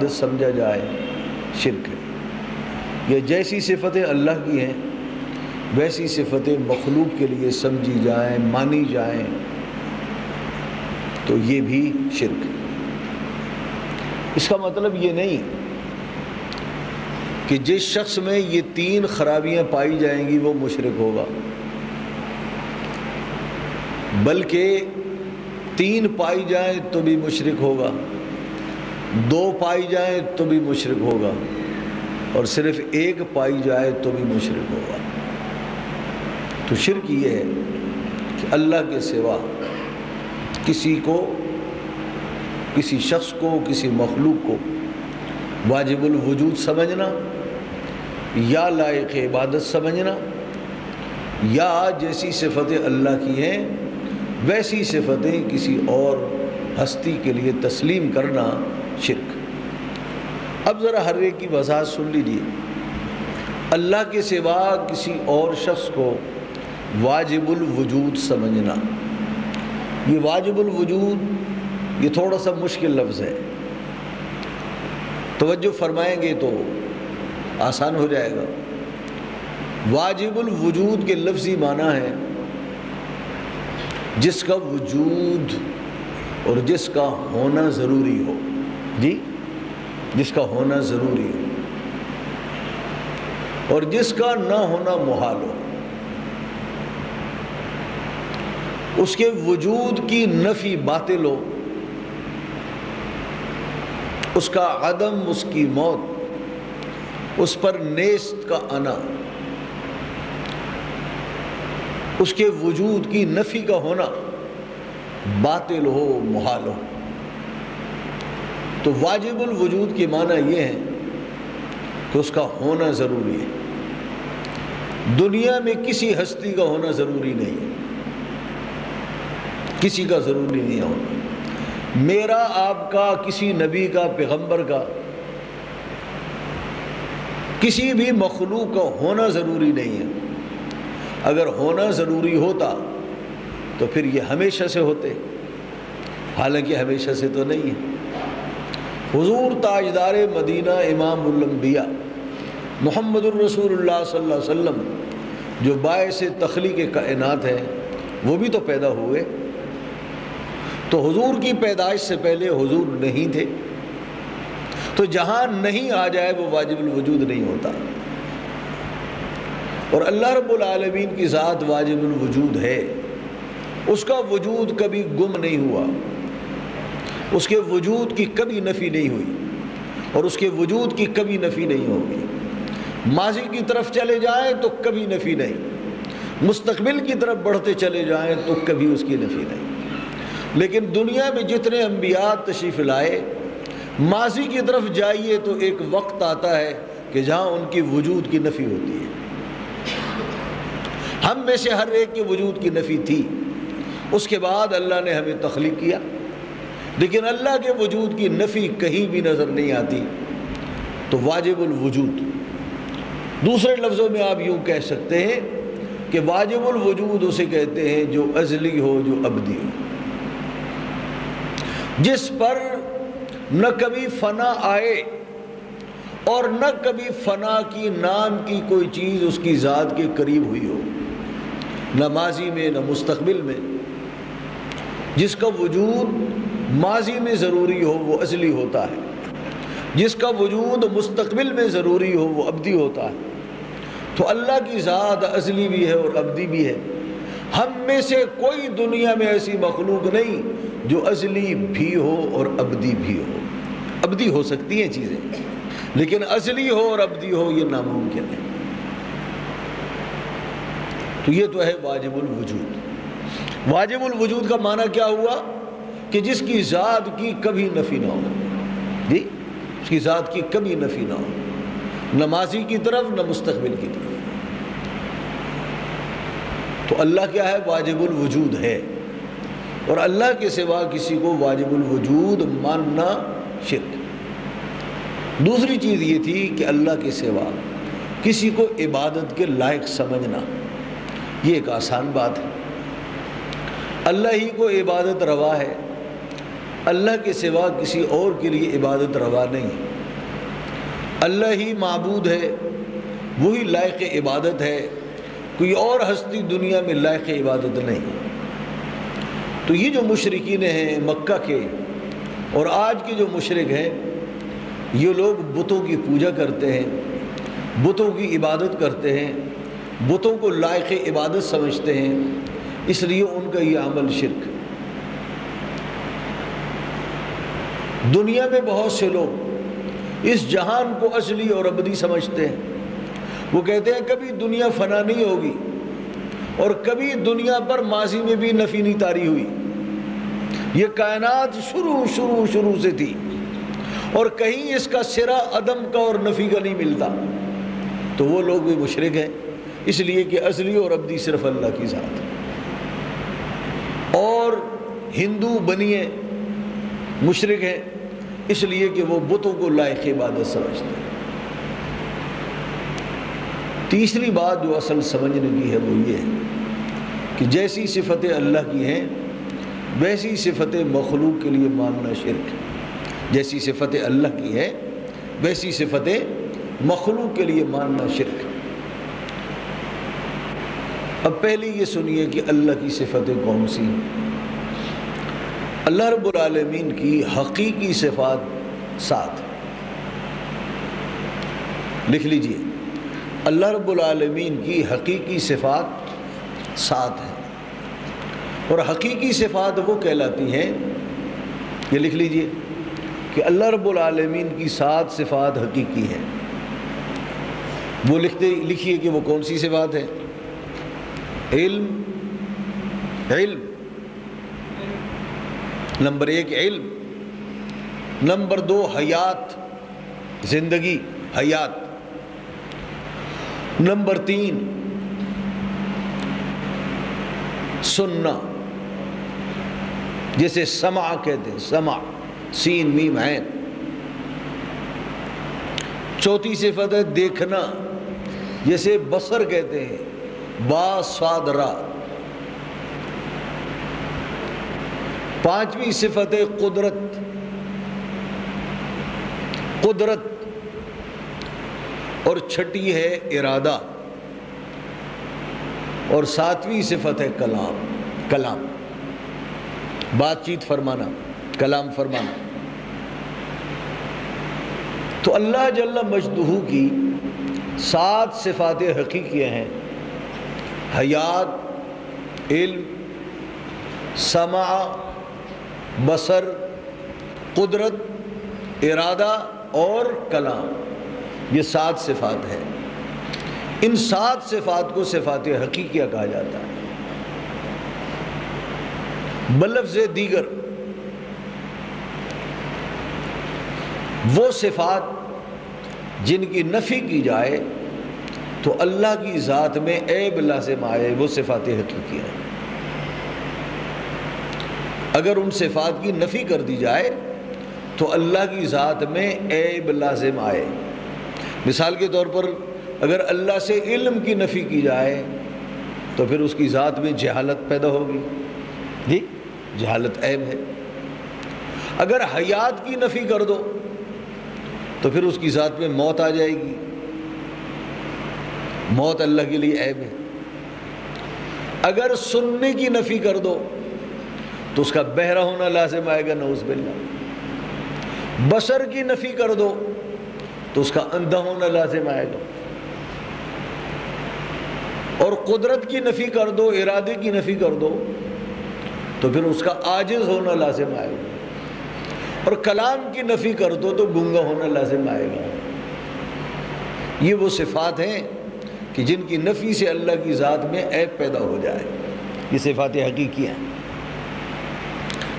عبادت سمجھا جائے شرک ہے۔ یہ جیسی صفتیں اللہ کی ہیں ویسی صفتیں مخلوق کے لیے سمجھی جائیں، مانی جائیں، تو یہ بھی شرک ہے۔ اس کا مطلب یہ نہیں کہ جس شخص میں یہ تین خرابیاں پائی جائیں گی وہ مشرک ہوگا، بلکہ تین پائی جائیں تو بھی مشرک ہوگا، دو پائی جائیں تو بھی مشرک ہوگا، اور صرف ایک پائی جائے تو بھی مشرک ہوگا۔ تو شرک یہ ہے کہ اللہ کے سوا کسی کو، کسی شخص کو، کسی مخلوق کو واجب الوجود سمجھنا، یا لائق عبادت سمجھنا، یا جیسی صفتیں اللہ کی ہیں ویسی صفتیں کسی اور ہستی کے لیے تسلیم کرنا شرک۔ اب ذرا ہر ایک کی وضاحت سن لیجیے۔ اللہ کے سوا کسی اور شخص کو واجب الوجود سمجھنا، یہ واجب الوجود یہ تھوڑا سا مشکل لفظ ہے، توجہ فرمائیں گے تو آسان ہو جائے گا۔ واجب الوجود کے لفظی معنی ہے جس کا وجود اور جس کا ہونا ضروری ہو، جی جس کا ہونا ضروری ہو اور جس کا نہ ہونا محال ہو، اس کے وجود کی نفی باطل ہو، اس کا عدم، اس کی موت، اس پر نیست کا آنا، اس کے وجود کی نفی کا ہونا باطل ہو، محال ہو۔ تو واجب الوجود کے معنی یہ ہے کہ اس کا ہونا ضروری ہے۔ دنیا میں کسی ہستی کا ہونا ضروری نہیں ہے، کسی کا ضروری نہیں ہونا، میرا، آپ کا، کسی نبی کا، پیغمبر کا، کسی بھی مخلوق کا ہونا ضروری نہیں ہے۔ اگر ہونا ضروری ہوتا تو پھر یہ ہمیشہ سے ہوتے، حالانکہ ہمیشہ سے تو نہیں ہے۔ حضور تاجدار مدینہ امام الانبیاء محمد الرسول اللہ صلی اللہ علیہ وسلم جو باعث تخلیق کائنات ہے وہ بھی تو پیدا ہوئے، تو حضور کی پیدائش سے پہلے حضور نہیں تھے، تو جہاں نہیں آ جائے وہ واجب الوجود نہیں ہوتا۔ اور اللہ رب العالمین کی ذات واجب الوجود ہے، اس کا وجود کبھی گم نہیں ہوا، اس کے وجود کی کبھی نفی نہیں ہوئی اور اس کے وجود کی کبھی نفی نہیں ہوگی۔ ماضی کی طرف چلے جائیں تو کبھی نفی نہیں، مستقبل کی طرف بڑھتے چلے جائیں تو کبھی اس کی نفی نہیں۔ لیکن دنیا میں جتنے انبیاء تشریف لائے، ماضی کی طرف جائیے تو ایک وقت آتا ہے کہ جہاں ان کی وجود کی نفی ہوتی ہے۔ ہم میں سے ہر ایک کے وجود کی نفی تھی، اس کے بعد اللہ نے ہمیں تخلیق کیا، لیکن اللہ کے وجود کی نفی کہیں بھی نظر نہیں آتی، تو واجب الوجود۔ دوسرے لفظوں میں آپ یوں کہہ سکتے ہیں کہ واجب الوجود اسے کہتے ہیں جو ازلی ہو، جو ابدی ہو، جس پر نہ کبھی فنا آئے اور نہ کبھی فنا کی نام کی کوئی چیز اس کی ذات کے قریب ہوئی ہو، نہ ماضی میں نہ مستقبل میں۔ جس کا وجود ماضی میں ضروری ہو وہ ازلی ہوتا ہے، جس کا وجود مستقبل میں ضروری ہو وہ ابدی ہوتا ہے۔ تو اللہ کی ذات ازلی بھی ہے اور ابدی بھی ہے۔ ہم میں سے کوئی دنیا میں ایسی مخلوق نہیں جو ازلی بھی ہو اور ابدی بھی ہو۔ ابدی ہو سکتی ہیں چیزیں، لیکن ازلی ہو اور ابدی ہو یہ ناممکن ہے۔ تو یہ تو ہے واجب الوجود۔ واجب الوجود کا معنی کیا ہوا کہ جس کی ذات کی کبھی نفی نہ ہو، جی اس کی ذات کی کبھی نفی نہ ہو، نہ ماضی کی طرف نہ مستقبل کی طرف۔ تو اللہ کیا ہے؟ واجب الوجود ہے، اور اللہ کے سوا کسی کو واجب الوجود ماننا شرک۔ دوسری چیز یہ تھی کہ اللہ کے سوا کسی کو عبادت کے لائق سمجھنا، یہ ایک آسان بات ہے۔ اللہ ہی کو عبادت روا ہے، اللہ کے سوا کسی اور کے لیے عبادت روا نہیں ہے۔ اللہ ہی معبود ہے، وہی لائق عبادت ہے، کوئی اور ہستی دنیا میں لائق عبادت نہیں۔ تو یہ جو مشرکین ہیں مکہ کے اور آج کے جو مشرک ہیں، یہ لوگ بتوں کی پوجا کرتے ہیں، بتوں کی عبادت کرتے ہیں، بتوں کو لائق عبادت سمجھتے ہیں، اس لیے ان کا یہ عمل شرک۔ دنیا میں بہت سے لوگ اس جہان کو اصلی اور ابدی سمجھتے ہیں۔ وہ کہتے ہیں کبھی دنیا فنا نہیں ہوگی، اور کبھی دنیا پر ماضی میں بھی نفی نہیں طاری ہوئی، یہ کائنات شروع سے تھی، اور کہیں اس کا سرا عدم کا اور نفی کا نہیں ملتا۔ تو وہ لوگ بھی مشرک ہیں، اس لیے کہ اصلی اور ابدی صرف اللہ کی ذات ہے۔ اور ہندو بنیے مشرک ہیں، اس لیے کہ وہ بتوں کو لائق عبادت سمجھتے ہیں۔ تیسری بات جو اصل سمجھنے کی ہے وہ یہ ہے کہ جیسی صفتیں اللہ کی ہیں ویسی صفتیں مخلوق کے لیے ماننا شرک ہے۔ جیسی صفتیں اللہ کی ہیں ویسی صفتیں مخلوق کے لیے ماننا شرک ہے۔ اب پہلے یہ سنیے کہ اللہ کی صفتیں کون سی ہیں۔ اللہ رب العالمین کی حقیقی صفات 7، لکھ لیجئے، اللہ رب العالمین کی حقیقی صفات 7 ہیں، اور حقیقی صفات وہ کہلاتی ہیں، یہ لکھ لیجئے کہ اللہ رب العالمین کی 7 صفات حقیقی ہیں۔ وہ لکھیے کہ وہ کون سی صفات ہیں؟ علم، نمبر 1 علم، نمبر 2 حیات، زندگی، حیات، نمبر 3 سننا، جسے سمع کہتے ہیں، سمع، سین میم عین۔ چوتھی صفت ہے دیکھنا، جسے بصر کہتے ہیں، با صاد را۔ پانچویں صفت ہے قدرت، اور چھٹی ہے ارادہ، اور 7ویں صفت ہے کلام، بات چیت فرمانا، کلام فرمانا۔ تو اللہ جل مجدہ کی 7 صفات حقیقیہ ہیں، حیات، علم، سمع، بصر، قدرت، ارادہ اور کلام، یہ 7 صفات ہیں۔ ان 7 صفات کو صفات حقیقیہ کہا جاتا ہے۔ بلفظ دیگر وہ صفات جن کی نفی کی جائے تو اللہ کی ذات میں عیب لازم آئے، وہ صفات حقیقیہ ہیں۔ اگر ان صفات کی نفی کر دی جائے تو اللہ کی ذات میں عیب لازم آئے۔ مثال کے طور پر اگر اللہ سے علم کی نفی کی جائے تو پھر اس کی ذات میں جہالت پیدا ہوگی، جی جہالت عیب ہے۔ اگر حیات کی نفی کر دو تو پھر اس کی ذات میں موت آ جائے گی، موت اللہ کے لیے عیب ہے۔ اگر سننے کی نفی کر دو تو اس کا بہرا ہونا لازم آئے گا، نعوذ باللہ۔ بصر کی نفی کر دو تو اس کا اندھا ہونا لازم آئے گا، اور قدرت کی نفی کر دو، ارادے کی نفی کر دو تو پھر اس کا عاجز ہونا لازم آئے گا، اور کلام کی نفی کر دو تو گنگا ہونا لازم آئے گا۔ یہ وہ صفات ہیں کہ جن کی نفی سے اللہ کی ذات میں عیب پیدا ہو جائے، یہ صفات حقیقی ہیں۔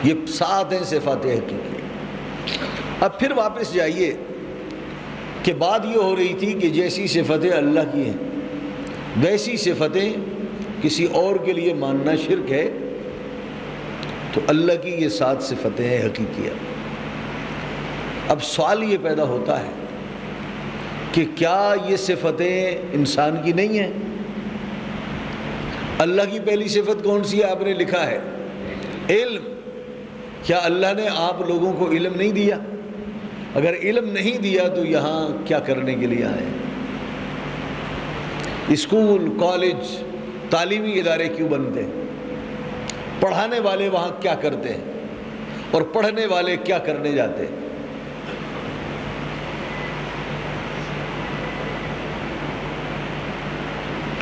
یہ 7 ہیں صفات حقیقی۔ اب پھر واپس جائیے کہ بات یہ ہو رہی تھی کہ جیسی صفتیں اللہ کی ہیں ویسی صفتیں کسی اور کے لیے ماننا شرک ہے، تو اللہ کی یہ 7 صفتیں ہیں حقیقیہ۔ اب سوال یہ پیدا ہوتا ہے کہ کیا یہ صفتیں انسان کی نہیں ہیں؟ اللہ کی پہلی صفت کون سی ہے؟ آپ نے لکھا ہے علم۔ کیا اللہ نے آپ لوگوں کو علم نہیں دیا؟ اگر علم نہیں دیا تو یہاں کیا کرنے کے لیے آئے؟ اسکول، کالج، تعلیمی ادارے کیوں بنتے ہیں؟ پڑھانے والے وہاں کیا کرتے ہیں اور پڑھنے والے کیا کرنے جاتے ہیں؟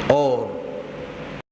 اور